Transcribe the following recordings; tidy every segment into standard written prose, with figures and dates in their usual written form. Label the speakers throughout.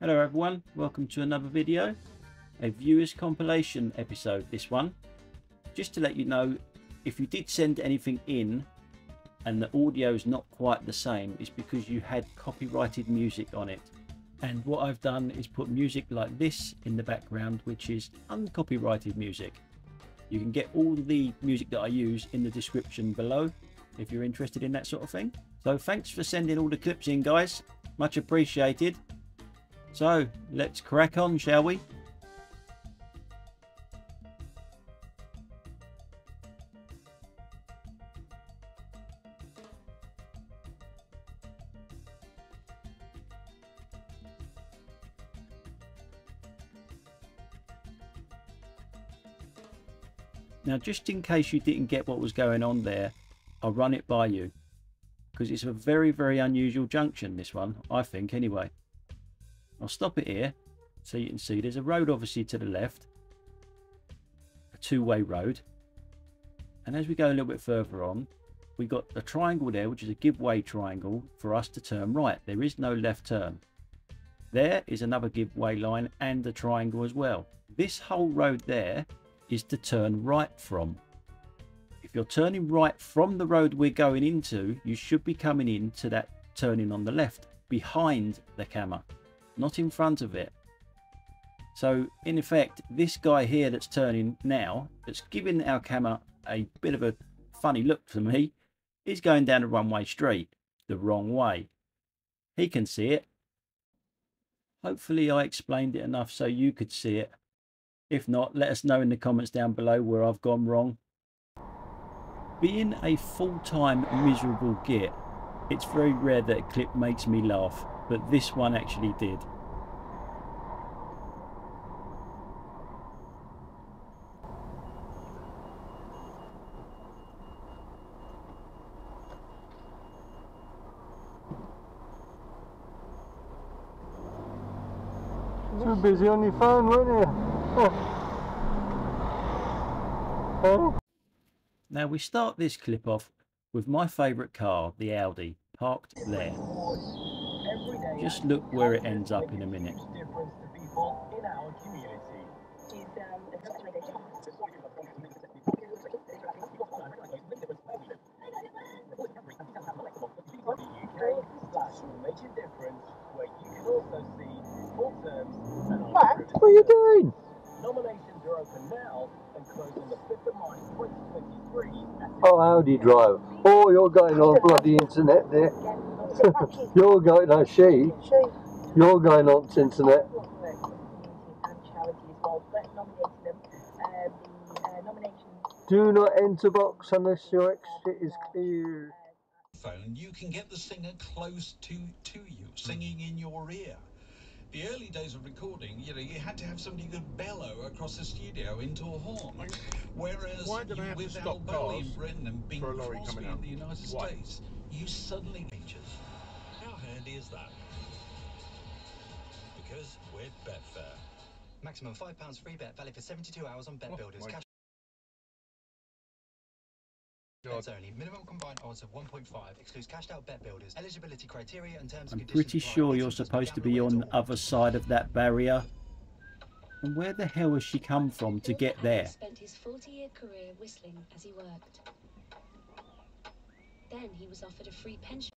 Speaker 1: Hello everyone, welcome to another video, a viewers compilation episode this one. Just to let you know, if you did send anything in and the audio is not quite the same, it's because you had copyrighted music on it. And what I've done is put music like this in the background, which is uncopyrighted music. You can get all the music that I use in the description below if you're interested in that sort of thing. So thanks for sending all the clips in, guys, much appreciated. So let's crack on, shall we? Now, just in case you didn't get what was going on there, I'll run it by you, because it's a very, very unusual junction, this one, I think, anyway. I'll stop it here so you can see there's a road obviously to the left, a two-way road, and as we go a little bit further on, we got a triangle there, which is a give way triangle for us to turn right. There is no left turn. There is another give way line and a triangle as well. This whole road there is to turn right from. If you're turning right from the road we're going into, you should be coming into that turning on the left behind the camera, not in front of it. So in effect, this guy here that's turning now, that's giving our camera a bit of a funny look to me, is going down a one-way street the wrong way. He can see it. Hopefully I explained it enough so you could see it. If not, let us know in the comments down below where I've gone wrong. Being a full-time miserable git, it's very rare that a clip makes me laugh, but this one actually did.
Speaker 2: Too busy on your phone, weren't you? Oh.
Speaker 1: Now we start this clip off with my favourite car, the Audi, parked there. Just look where it ends up in a minute.
Speaker 2: Matt, what are you doing?
Speaker 3: Nominations are open now and close on the 5th of March 2023.
Speaker 2: Oh, Audi drive. Oh, you're going on bloody internet there. You're going on You're going on the internet. Do not enter box unless your exit is clear.
Speaker 4: Phone, you can get the singer close to you, singing in your ear. The early days of recording, you had to have somebody who could bellow across the studio into a horn. Whereas with Al Bowley in Britain and Bing Crosby in the United States, you suddenly changes. How handy is that? Because we're Betfair.
Speaker 5: Maximum £5 free bet, valid for 72 hours on Bet Builders. Cash bets only. Minimum combined odds of 1.5. Excludes cashed out Bet Builders. Eligibility criteria and terms and
Speaker 1: I'm
Speaker 5: conditions.
Speaker 1: pretty sure you're supposed to be on the other side of that barrier. And where the hell has she come from to get there?
Speaker 6: Spent his 40-year career whistling as he worked. Then he was offered a free pension.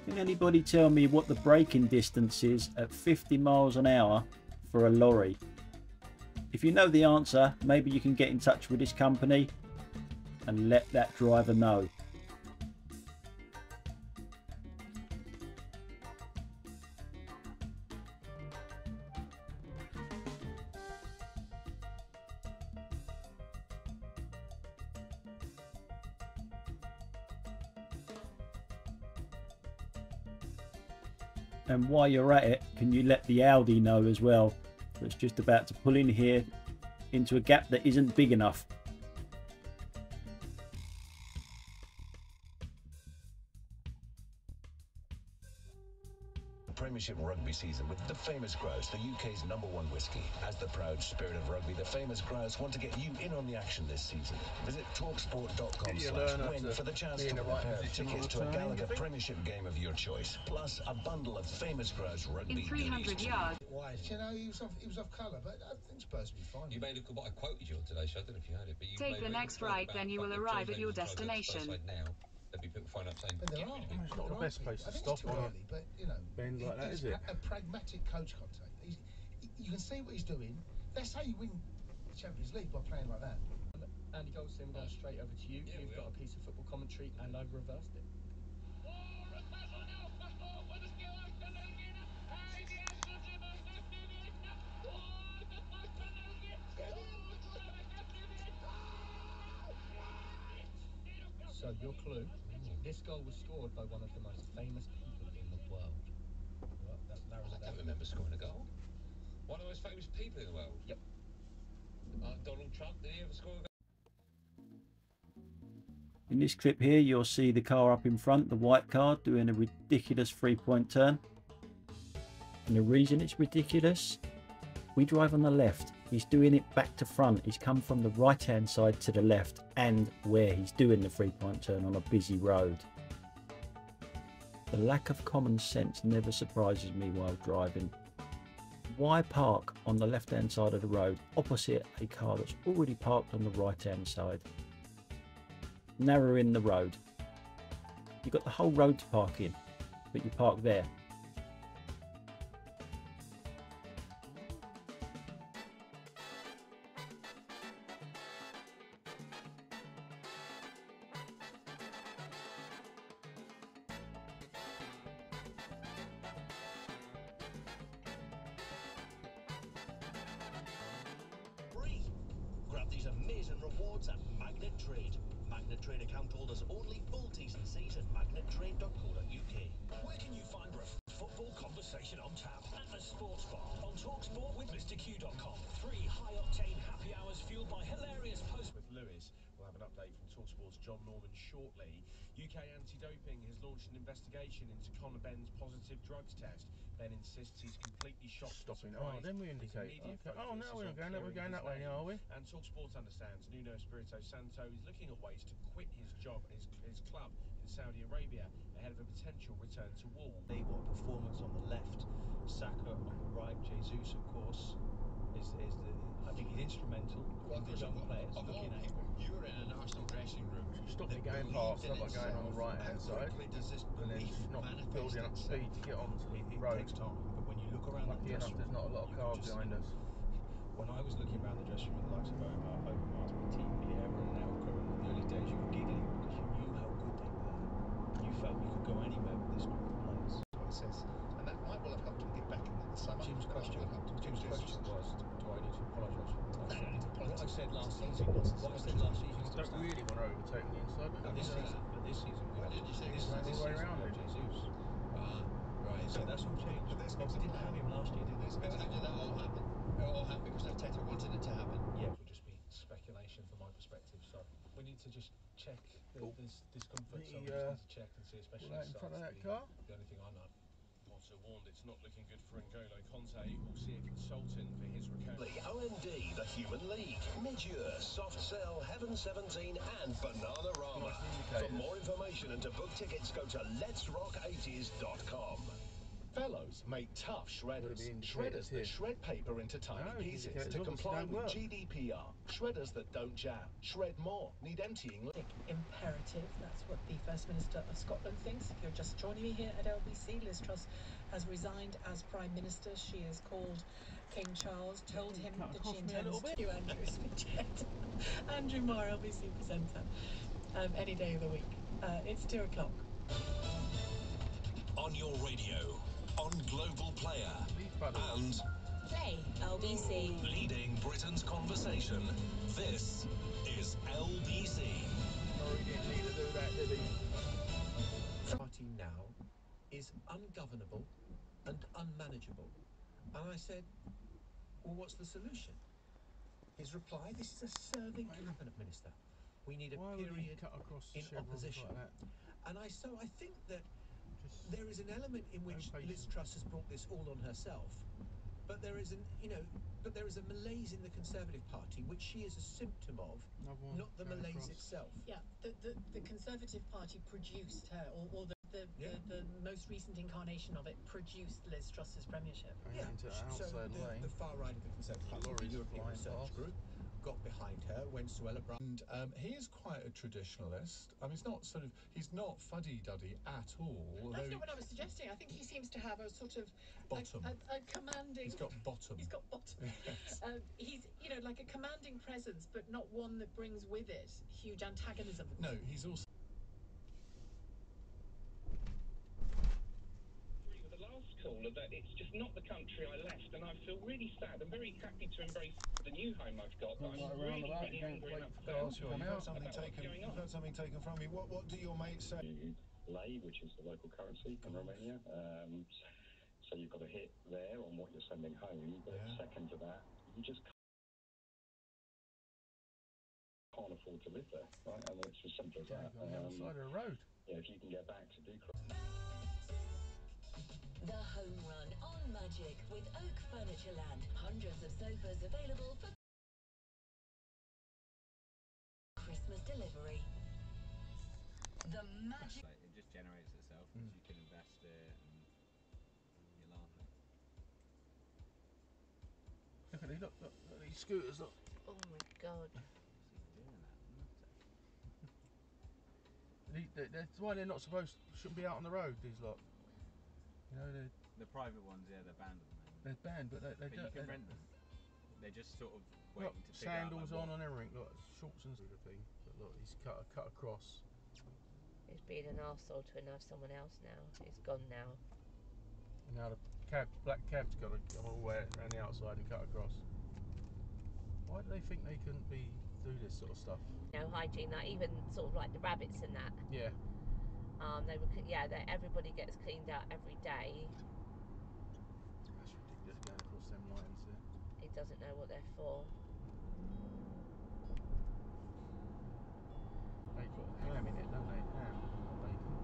Speaker 1: Can anybody tell me what the braking distance is at 50 miles an hour for a lorry? If you know the answer, maybe you can get in touch with this company and let that driver know. And while you're at it, can you let the Audi know as well? That's just about to pull in here into a gap that isn't big enough.
Speaker 4: Premier
Speaker 7: Premiership rugby season with the Famous Grouse, the UK's #1 whiskey. As the proud spirit of rugby, the Famous Grouse want to get you in on the action this season. Visit talksport.com/win for the chance to win a pair of tickets to a Gallagher Premiership game of your choice, plus a bundle of Famous Grouse rugby
Speaker 8: in 300 yards.
Speaker 9: Why? You know, he was off colour, but I think Spurs will be fine.
Speaker 10: You made a good what I quoted you on today's show. I don't know if you heard it, but you
Speaker 8: Take the next right, then you will arrive at your destination.
Speaker 10: Now, there'll be people phoning up saying,
Speaker 9: but there are.
Speaker 11: It's not the best place to stop on
Speaker 9: early, but you know,
Speaker 11: bend like that, is it?
Speaker 9: A pragmatic coach, Conte. You can see what he's doing. That's how you win the Champions League, by playing like that.
Speaker 12: Andy Goldstein, we're going straight over to you. You've got a piece of football commentary, and I've reversed it. So your clue, this goal was scored by one of the most famous people in the world. Well,
Speaker 10: I don't remember scoring a goal. One of the most famous people in the world?
Speaker 12: Yep.
Speaker 10: Donald Trump, did he ever score a goal?
Speaker 1: In this clip here, you'll see the car up in front, the white car, doing a ridiculous 3-point turn. And the reason it's ridiculous, we drive on the left. He's doing it back to front. He's come from the right hand side to the left, and where he's doing the 3-point turn on a busy road. The lack of common sense never surprises me while driving. Why park on the left hand side of the road opposite a car that's already parked on the right hand side? Narrowing the road. You've got the whole road to park in, but you park there.
Speaker 13: Grab these amazing rewards at Magnet Trade. Magnet Trade account holders only, full T's and C's at magnettrade.co.uk. Where can you find football conversation on tap? At the Sports Bar on TalkSport with MrQ.com. 3 high-octane happy hours fueled by hilarious posts.
Speaker 14: With Lewis, we'll have an update from TalkSport's John Norman shortly. UK Anti-Doping has launched an investigation into Conor Benn's positive drugs test. Ben insists he's completely shocked.
Speaker 11: Stopping. Oh, then we indicate. Okay. Oh no, we're going that way now, are we?
Speaker 14: And TalkSport understands Nuno Espirito Santo is looking at ways to quit his job at his club in Saudi Arabia ahead of a potential return to Wolves.
Speaker 12: They got performance on the left, Saka on the right, Jesus of course I think he's instrumental in the young players looking at.
Speaker 10: You were in an Arsenal dressing room.
Speaker 11: Stop me going past, not like going on the right hand side, and then not building up speed to get onto the road.
Speaker 12: Takes time, but when you look around
Speaker 11: Lucky enough, there's not a lot of cars behind us.
Speaker 12: When I was looking around the dressing room with the likes of Overmars, Petit, Vieira, and now Curran, in the early days you were giggling because you knew how good they were. You felt you could go anywhere with this group of players.
Speaker 9: That's what it says. And that might well have helped him get back into the summer.
Speaker 12: Jim's question was, do I need to apologise for
Speaker 9: No, you need to apologise.
Speaker 12: what I said last season? What I said last season.
Speaker 11: I don't really want to overtake the inside, but
Speaker 12: This season, we
Speaker 10: Why did you say
Speaker 12: this
Speaker 11: all the way around
Speaker 12: we have
Speaker 11: him?
Speaker 12: Jesus.
Speaker 10: Right.
Speaker 12: So that's all changed. But we didn't have him last year, did we?
Speaker 10: How did that all happen? It all happened because Arteta wanted it to happen.
Speaker 12: Yeah, it would just be speculation from my perspective. So we need to just check this discomfort. So we just need to check and see, especially
Speaker 11: right in front of that car.
Speaker 12: The only thing I know.
Speaker 14: Potter warned it's not looking good for N'Golo Conte, who'll see a consultant for his recovery.
Speaker 13: OMD, the Human League, Midure, Soft Cell, Heaven 17 and Bananarama. For more information and to book tickets, go to letsrock80s.com.
Speaker 15: Fellows make tough shredders. Shredders that shred paper into tiny pieces to comply with GDPR. Shredders that don't jam. Shred more. Need emptying.
Speaker 16: Imperative. That's what the First Minister of Scotland thinks. If you're just joining me here at LBC, Liz Truss has resigned as Prime Minister. She has called King Charles, told him that she intends to. Andrew Smith, Andrew Marr, LBC presenter, any day of the week. It's 2 o'clock.
Speaker 13: On your radio, on Global Player, and
Speaker 6: Play LBC.
Speaker 13: leading Britain's conversation. This is LBC.
Speaker 12: Party now is ungovernable and unmanageable. And I said, well, what's the solution? His reply, this is a serving cabinet minister. We need a period in opposition. And I think that there is an element in which Liz Truss has brought this all on herself, but there is a malaise in the Conservative Party, which she is a symptom of, not the malaise itself.
Speaker 16: Yeah, the Conservative Party produced her, or the most recent incarnation of it produced Liz Truss's premiership.
Speaker 12: Yeah, so the far right of the Conservative Party, the European Research Group, got behind her when Suella Braverman.
Speaker 17: And he is quite a traditionalist. I mean, he's not fuddy-duddy at all.
Speaker 16: That's not what I was suggesting. I think he seems to have a sort of
Speaker 17: bottom.
Speaker 16: A commanding.
Speaker 17: He's got bottom.
Speaker 16: He's got bottom.
Speaker 17: Yes.
Speaker 16: He's like a commanding presence, but not one that brings with it huge antagonism.
Speaker 17: No, he's also.
Speaker 18: With the last caller, that it's just not the country I left, and I feel really sad. I'm very happy to embrace the new home I've got, but I'm really angry and upset.
Speaker 9: You've heard something taken from you. What do your mates say?
Speaker 18: Lei, which is the local currency in Romania. So you've got a hit there on what you're sending home, but second to that, you just can't afford to live there, right? I mean, it's as simple as that.
Speaker 11: On the other side of the road.
Speaker 18: Yeah, if you can get back to do.
Speaker 6: The Home Run on Magic with Oak Furniture Land. Hundreds of sofas available for Christmas delivery. The magic.
Speaker 19: It just generates itself, and you can invest it, and you're laughing.
Speaker 11: Look at these, look at these scooters, look.
Speaker 20: Oh my god.
Speaker 11: That's why they're not shouldn't be out on the road, these lot. You know,
Speaker 19: the private ones, yeah, they're banned at the moment.
Speaker 11: They're banned, but they don't.
Speaker 19: You can rent them. They're just sort of waiting to figure out.
Speaker 11: Sandals on and everything, look, shorts and sort of thing. But look, he's cut across.
Speaker 20: He's being an arsehole to someone else now. He's gone now.
Speaker 11: And now the black cab's got to come all the way around the outside and cut across. Why do they think they couldn't do this sort of stuff?
Speaker 20: No hygiene, like even sort of like the rabbits and that.
Speaker 11: Yeah.
Speaker 20: Everybody gets cleaned out every day.
Speaker 11: That's ridiculous going across them lines there.
Speaker 20: He doesn't know what they're for.
Speaker 11: They put ham in it, don't they? Ham, not bacon.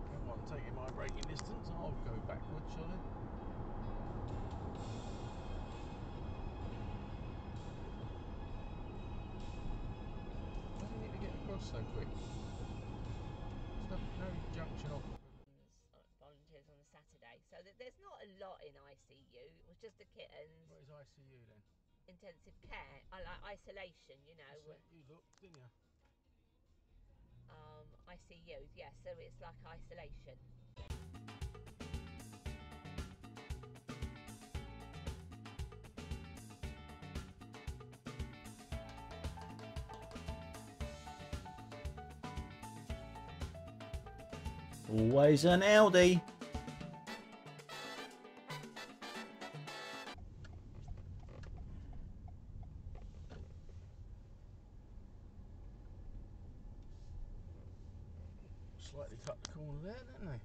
Speaker 11: Come on, taking my braking distance, I'll go backwards, shall I? Why do you need to get across so quick? There's no junction off.
Speaker 20: Volunteers on a Saturday, so there's not a lot in ICU. It was just the kittens.
Speaker 11: What is ICU then?
Speaker 20: Intensive care. I like isolation, you know.
Speaker 11: So you looked, didn't you?
Speaker 20: ICU, yeah. So it's like isolation.
Speaker 1: Always an Audi.
Speaker 11: Slightly cut the corner there, didn't they?